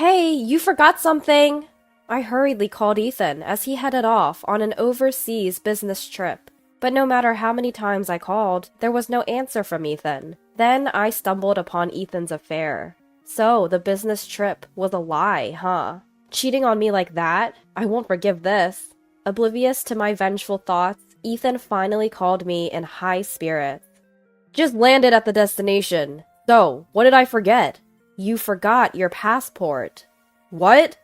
Hey, you forgot something! I hurriedly called Ethan as he headed off on an overseas business trip. But no matter how many times I called, there was no answer from Ethan. Then I stumbled upon Ethan's affair. So, the business trip was a lie, huh? Cheating on me like that? I won't forgive this. Oblivious to my vengeful thoughts, Ethan finally called me in high spirits. Just landed at the destination. So, what did I forget? You forgot your passport. What?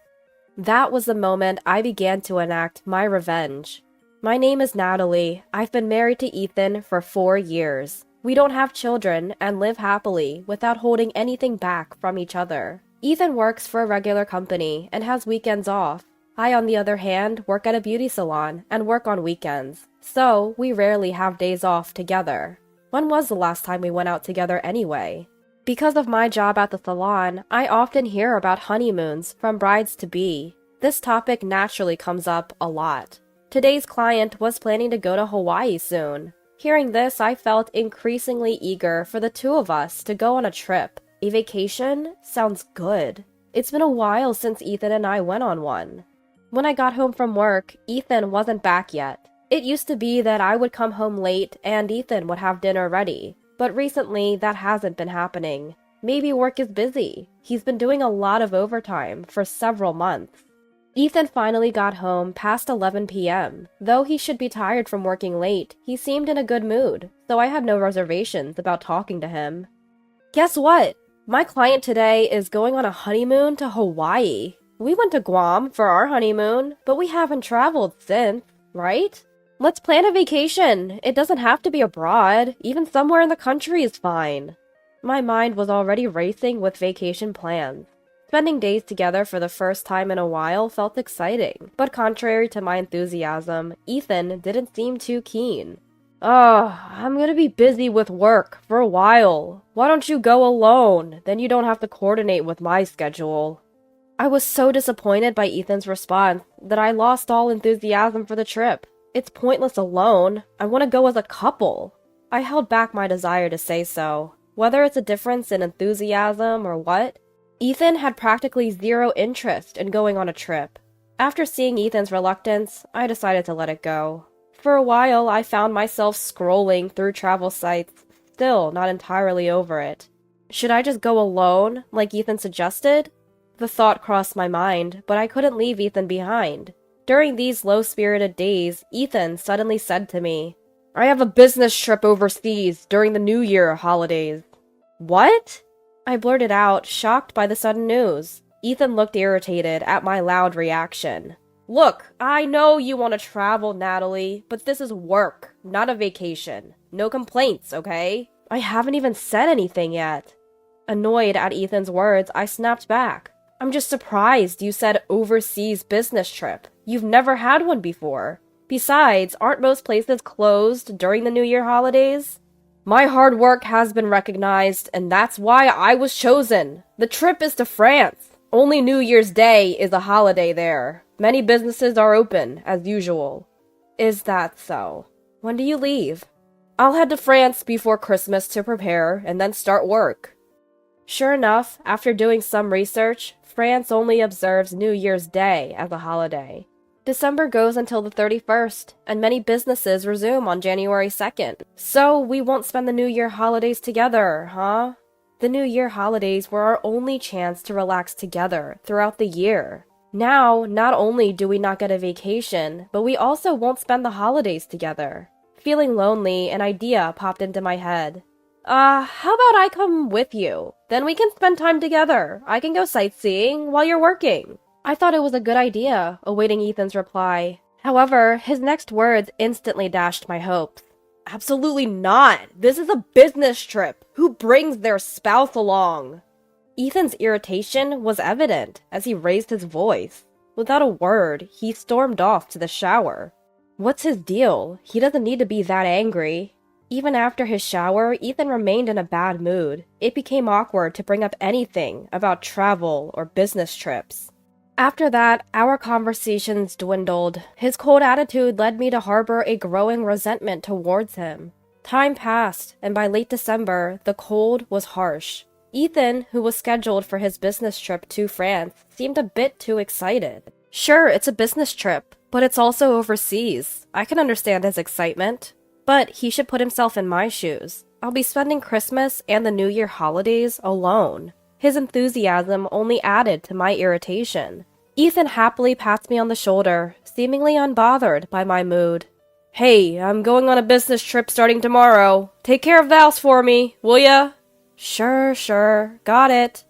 That was the moment I began to enact my revenge. My name is Natalie. I've been married to Ethan for 4 years. We don't have children and live happily without holding anything back from each other. Ethan works for a regular company and has weekends off. I, on the other hand, work at a beauty salon and work on weekends. So, we rarely have days off together. When was the last time we went out together anyway? Because of my job at the salon, I often hear about honeymoons from brides-to-be. This topic naturally comes up a lot. Today's client was planning to go to Hawaii soon. Hearing this, I felt increasingly eager for the two of us to go on a trip. A vacation? Sounds good. It's been a while since Ethan and I went on one. When I got home from work, Ethan wasn't back yet. It used to be that I would come home late and Ethan would have dinner ready. But recently, that hasn't been happening. Maybe work is busy. He's been doing a lot of overtime for several months. Ethan finally got home past 11 p.m. Though he should be tired from working late, he seemed in a good mood, so I had no reservations about talking to him. Guess what? My client today is going on a honeymoon to Hawaii. We went to Guam for our honeymoon, but we haven't traveled since, right? Let's plan a vacation. It doesn't have to be abroad. Even somewhere in the country is fine. My mind was already racing with vacation plans. Spending days together for the first time in a while felt exciting, but contrary to my enthusiasm, Ethan didn't seem too keen. I'm gonna be busy with work for a while. Why don't you go alone? Then you don't have to coordinate with my schedule. I was so disappointed by Ethan's response that I lost all enthusiasm for the trip. It's pointless alone. I want to go as a couple. I held back my desire to say so. Whether it's a difference in enthusiasm or what, Ethan had practically zero interest in going on a trip. After seeing Ethan's reluctance, I decided to let it go. For a while, I found myself scrolling through travel sites, still not entirely over it. Should I just go alone, like Ethan suggested? The thought crossed my mind, but I couldn't leave Ethan behind. During these low-spirited days, Ethan suddenly said to me, I have a business trip overseas during the New Year holidays. What? I blurted out, shocked by the sudden news. Ethan looked irritated at my loud reaction. Look, I know you want to travel, Natalie, but this is work, not a vacation. No complaints, okay? I haven't even said anything yet. Annoyed at Ethan's words, I snapped back. I'm just surprised you said overseas business trip. You've never had one before. Besides, aren't most places closed during the New Year holidays? My hard work has been recognized, and that's why I was chosen. The trip is to France. Only New Year's Day is a holiday there. Many businesses are open, as usual. Is that so? When do you leave? I'll head to France before Christmas to prepare, and then start work. Sure enough, after doing some research, France only observes New Year's Day as a holiday. December goes until the 31st, and many businesses resume on January 2nd. So we won't spend the New Year holidays together, huh? The New Year holidays were our only chance to relax together throughout the year. Now, not only do we not get a vacation, but we also won't spend the holidays together. Feeling lonely, an idea popped into my head. How about I come with you? Then we can spend time together. I can go sightseeing while you're working. I thought it was a good idea, awaiting Ethan's reply. However, his next words instantly dashed my hopes. Absolutely not! This is a business trip! Who brings their spouse along? Ethan's irritation was evident as he raised his voice. Without a word, he stormed off to the shower. What's his deal? He doesn't need to be that angry. Even after his shower, Ethan remained in a bad mood. It became awkward to bring up anything about travel or business trips. After that, our conversations dwindled. His cold attitude led me to harbor a growing resentment towards him. Time passed, and by late December, the cold was harsh. Ethan, who was scheduled for his business trip to France, seemed a bit too excited. Sure, it's a business trip, but it's also overseas. I can understand his excitement. But he should put himself in my shoes. I'll be spending Christmas and the New Year holidays alone. His enthusiasm only added to my irritation. Ethan happily pats me on the shoulder, seemingly unbothered by my mood. Hey, I'm going on a business trip starting tomorrow. Take care of the house for me, will ya? Sure, got it.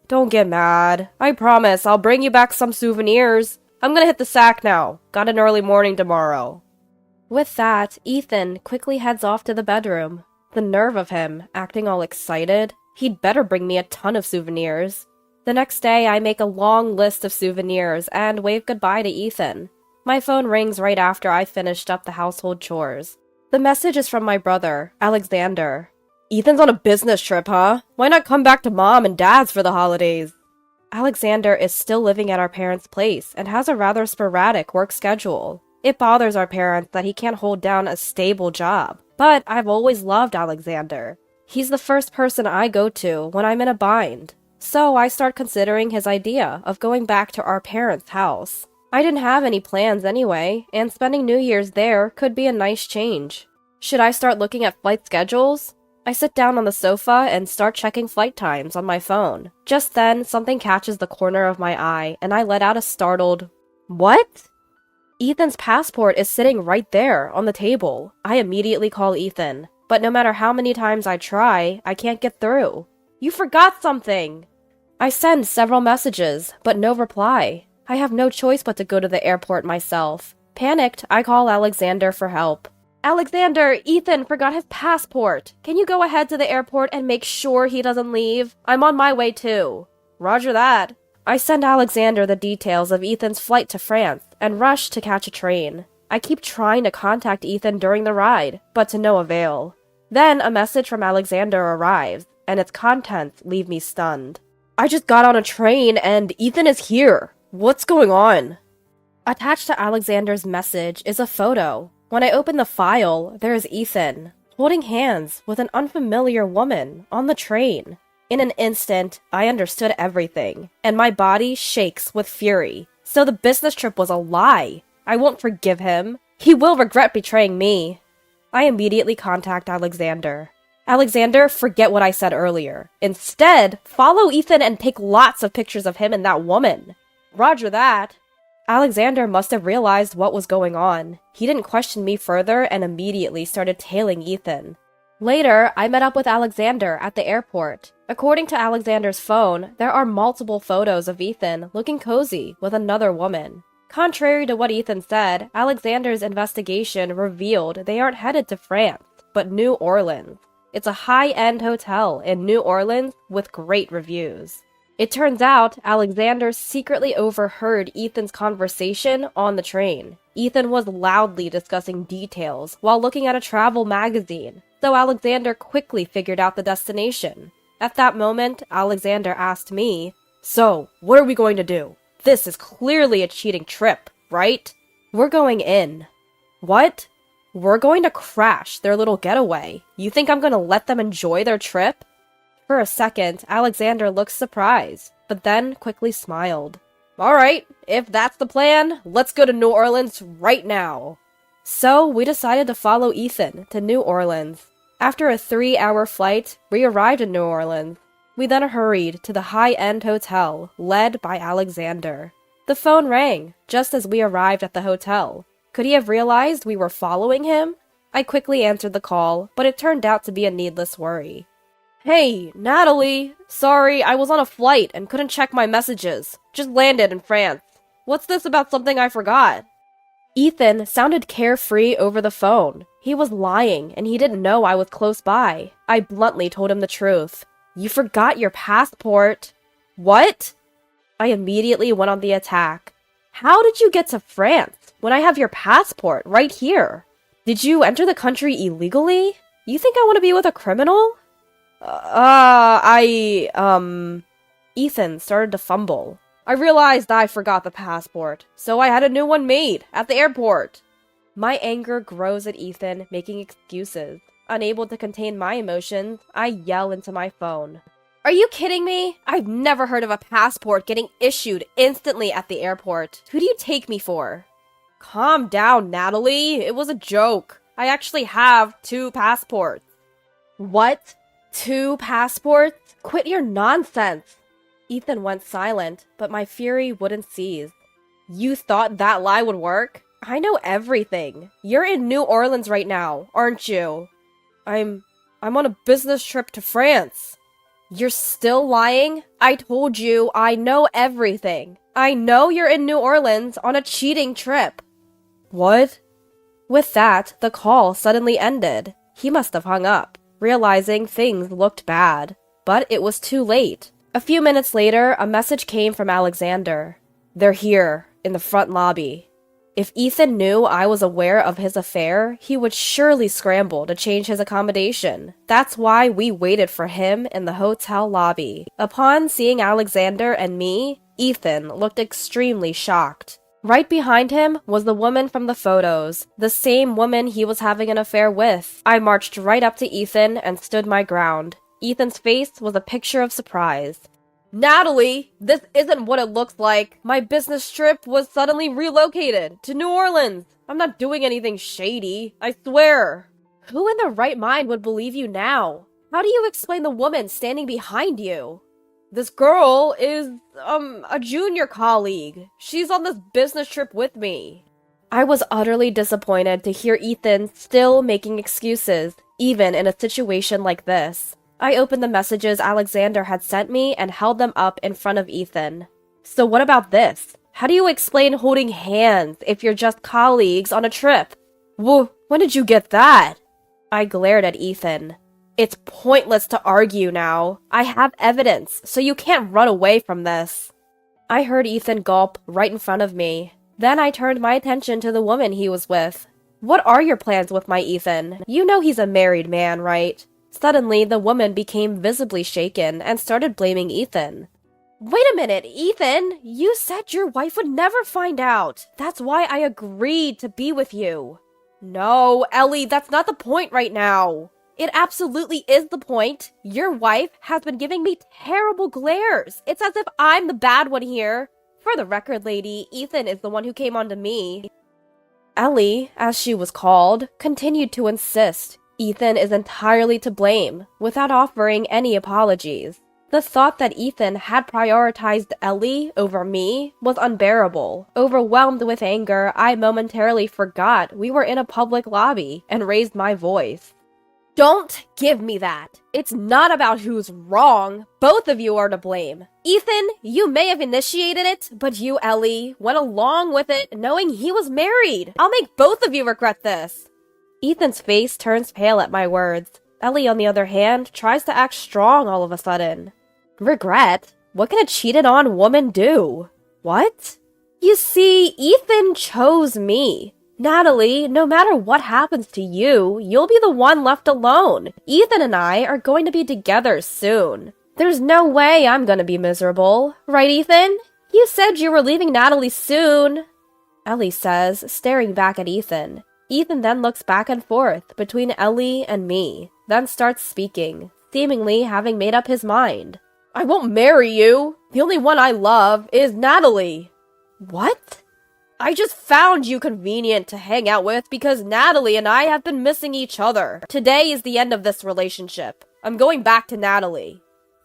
Don't get mad. I promise I'll bring you back some souvenirs. I'm gonna hit the sack now. Got an early morning tomorrow. With that, Ethan quickly heads off to the bedroom. The nerve of him, acting all excited. He'd better bring me a ton of souvenirs. The next day, I make a long list of souvenirs and wave goodbye to Ethan. My phone rings right after I finished up the household chores. The message is from my brother, Alexander. Ethan's on a business trip, huh? Why not come back to Mom and Dad's for the holidays? Alexander is still living at our parents' place and has a rather sporadic work schedule. It bothers our parents that he can't hold down a stable job, but I've always loved Alexander. He's the first person I go to when I'm in a bind. So I start considering his idea of going back to our parents' house. I didn't have any plans anyway, and spending New Year's there could be a nice change. Should I start looking at flight schedules? I sit down on the sofa and start checking flight times on my phone. Just then, something catches the corner of my eye, and I let out a startled, "What?" Ethan's passport is sitting right there on the table. I immediately call Ethan, but no matter how many times I try, I can't get through. You forgot something! I send several messages, but no reply. I have no choice but to go to the airport myself. Panicked, I call Alexander for help. Alexander, Ethan forgot his passport. Can you go ahead to the airport and make sure he doesn't leave? I'm on my way too. Roger that. I send Alexander the details of Ethan's flight to France and rush to catch a train. I keep trying to contact Ethan during the ride, but to no avail. Then a message from Alexander arrives, and its contents leave me stunned. I just got on a train and Ethan is here. What's going on? Attached to Alexander's message is a photo. When I open the file, there is Ethan, holding hands with an unfamiliar woman on the train. In an instant, I understood everything, and my body shakes with fury. So the business trip was a lie. I won't forgive him. He will regret betraying me. I immediately contact Alexander. Alexander, forget what I said earlier. Instead, follow Ethan and take lots of pictures of him and that woman. Roger that. Alexander must have realized what was going on. He didn't question me further and immediately started tailing Ethan. Later, I met up with Alexander at the airport. According to Alexander's phone, there are multiple photos of Ethan looking cozy with another woman. Contrary to what Ethan said, Alexander's investigation revealed they aren't headed to France, but New Orleans. It's a high-end hotel in New Orleans with great reviews. It turns out Alexander secretly overheard Ethan's conversation on the train. Ethan was loudly discussing details while looking at a travel magazine, so Alexander quickly figured out the destination. At that moment, Alexander asked me, "So, what are we going to do? This is clearly a cheating trip, right?" "We're going in." "What?" "We're going to crash their little getaway. You think I'm going to let them enjoy their trip?" For a second, Alexander looked surprised, but then quickly smiled. "Alright, if that's the plan, let's go to New Orleans right now." So, we decided to follow Ethan to New Orleans. After a 3-hour flight, we arrived in New Orleans. We then hurried to the high-end hotel, led by Alexander. The phone rang, just as we arrived at the hotel. Could he have realized we were following him? I quickly answered the call, but it turned out to be a needless worry. "Hey, Natalie! Sorry, I was on a flight and couldn't check my messages. Just landed in France. What's this about something I forgot?" Ethan sounded carefree over the phone. He was lying, and he didn't know I was close by. I bluntly told him the truth. "You forgot your passport." "What?" I immediately went on the attack. "How did you get to France when I have your passport right here? Did you enter the country illegally? You think I want to be with a criminal?" Ethan started to fumble. "I realized I forgot the passport, so I had a new one made at the airport." My anger grows at Ethan making excuses. Unable to contain my emotions, I yell into my phone. Are you kidding me? I've never heard of a passport getting issued instantly at the airport. Who do you take me for? Calm down, Natalie. It was a joke. I actually have 2 passports. What? 2 passports? Quit your nonsense. Ethan went silent, but my fury wouldn't cease. You thought that lie would work? I know everything. You're in New Orleans right now, aren't you? I'm on a business trip to France. You're still lying? I told you I know everything. I know you're in New Orleans on a cheating trip. What? With that, the call suddenly ended. He must have hung up, realizing things looked bad. But it was too late. A few minutes later, a message came from Alexander. They're here, in the front lobby. If Ethan knew I was aware of his affair, he would surely scramble to change his accommodation. That's why we waited for him in the hotel lobby. Upon seeing Alexander and me, Ethan looked extremely shocked. Right behind him was the woman from the photos, the same woman he was having an affair with. I marched right up to Ethan and stood my ground. Ethan's face was a picture of surprise. Natalie, this isn't what it looks like. My business trip was suddenly relocated to New Orleans. I'm not doing anything shady, I swear. Who in their right mind would believe you now? How do you explain the woman standing behind you? This girl is, a junior colleague. She's on this business trip with me. I was utterly disappointed to hear Ethan still making excuses, even in a situation like this. I opened the messages Alexander had sent me and held them up in front of Ethan. So what about this? How do you explain holding hands if you're just colleagues on a trip? When did you get that? I glared at Ethan. It's pointless to argue now. I have evidence, so you can't run away from this. I heard Ethan gulp right in front of me. Then I turned my attention to the woman he was with. What are your plans with my Ethan? You know he's a married man, right? Suddenly, the woman became visibly shaken and started blaming Ethan. Wait a minute, Ethan! You said your wife would never find out. That's why I agreed to be with you. No, Ellie, that's not the point right now. It absolutely is the point. Your wife has been giving me terrible glares. It's as if I'm the bad one here. For the record, lady, Ethan is the one who came on to me. Ellie, as she was called, continued to insist Ethan is entirely to blame, without offering any apologies. The thought that Ethan had prioritized Ellie over me was unbearable. Overwhelmed with anger, I momentarily forgot we were in a public lobby and raised my voice. Don't give me that. It's not about who's wrong. Both of you are to blame. Ethan, you may have initiated it, but you, Ellie, went along with it knowing he was married. I'll make both of you regret this. Ethan's face turns pale at my words. Ellie, on the other hand, tries to act strong all of a sudden. Regret? What can a cheated on woman do? What? You see, Ethan chose me. Natalie, no matter what happens to you, you'll be the one left alone. Ethan and I are going to be together soon. There's no way I'm gonna be miserable. Right, Ethan? You said you were leaving Natalie soon. Ellie says, staring back at Ethan. Ethan then looks back and forth between Ellie and me, then starts speaking, seemingly having made up his mind. I won't marry you. The only one I love is Natalie. What? I just found you convenient to hang out with because Natalie and I have been missing each other. Today is the end of this relationship. I'm going back to Natalie.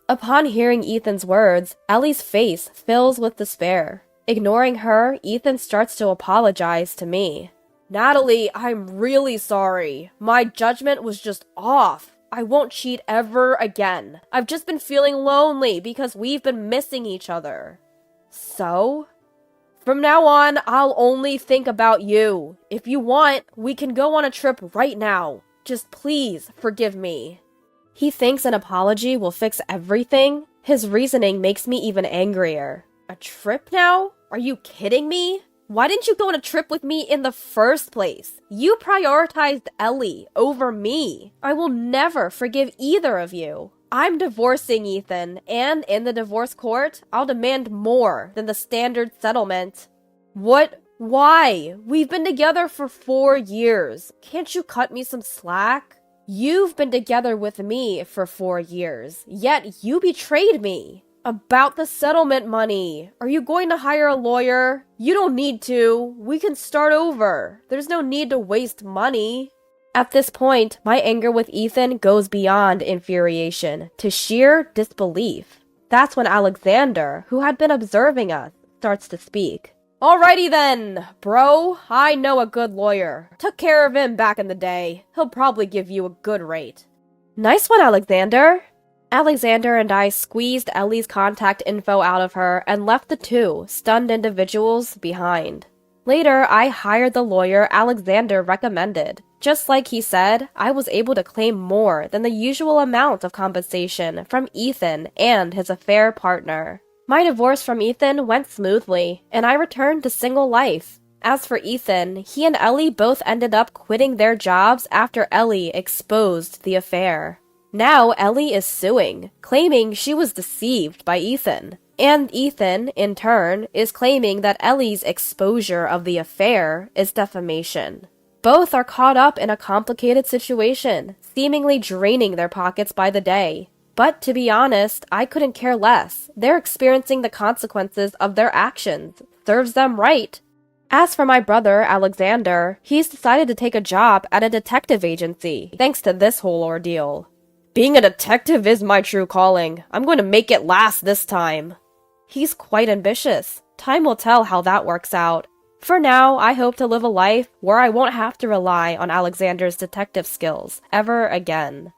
Upon hearing Ethan's words, Ellie's face fills with despair. Ignoring her, Ethan starts to apologize to me. Natalie, I'm really sorry. My judgment was just off. I won't cheat ever again. I've just been feeling lonely because we've been missing each other. So? From now on, I'll only think about you. If you want, we can go on a trip right now. Just please forgive me. He thinks an apology will fix everything? His reasoning makes me even angrier. A trip now? Are you kidding me? Why didn't you go on a trip with me in the first place? You prioritized Ellie over me. I will never forgive either of you. I'm divorcing Ethan, and in the divorce court, I'll demand more than the standard settlement. What? Why? We've been together for 4 years. Can't you cut me some slack? You've been together with me for 4 years, yet you betrayed me. About the settlement money. Are you going to hire a lawyer? You don't need to. We can start over. There's no need to waste money. At this point, my anger with Ethan goes beyond infuriation to sheer disbelief. That's when Alexander, who had been observing us, starts to speak. Alrighty then, bro. I know a good lawyer. Took care of him back in the day. He'll probably give you a good rate. Nice one, Alexander. Alexander and I squeezed Ellie's contact info out of her and left the two stunned individuals behind. Later, I hired the lawyer Alexander recommended. Just like he said, I was able to claim more than the usual amount of compensation from Ethan and his affair partner. My divorce from Ethan went smoothly, and I returned to single life. As for Ethan, he and Ellie both ended up quitting their jobs after Ellie exposed the affair. Now Ellie is suing, claiming she was deceived by Ethan. And Ethan, in turn, is claiming that Ellie's exposure of the affair is defamation. Both are caught up in a complicated situation, seemingly draining their pockets by the day. But to be honest, I couldn't care less. They're experiencing the consequences of their actions. Serves them right. As for my brother, Alexander, he's decided to take a job at a detective agency, thanks to this whole ordeal. Being a detective is my true calling. I'm going to make it last this time. He's quite ambitious. Time will tell how that works out. For now, I hope to live a life where I won't have to rely on Alexander's detective skills ever again.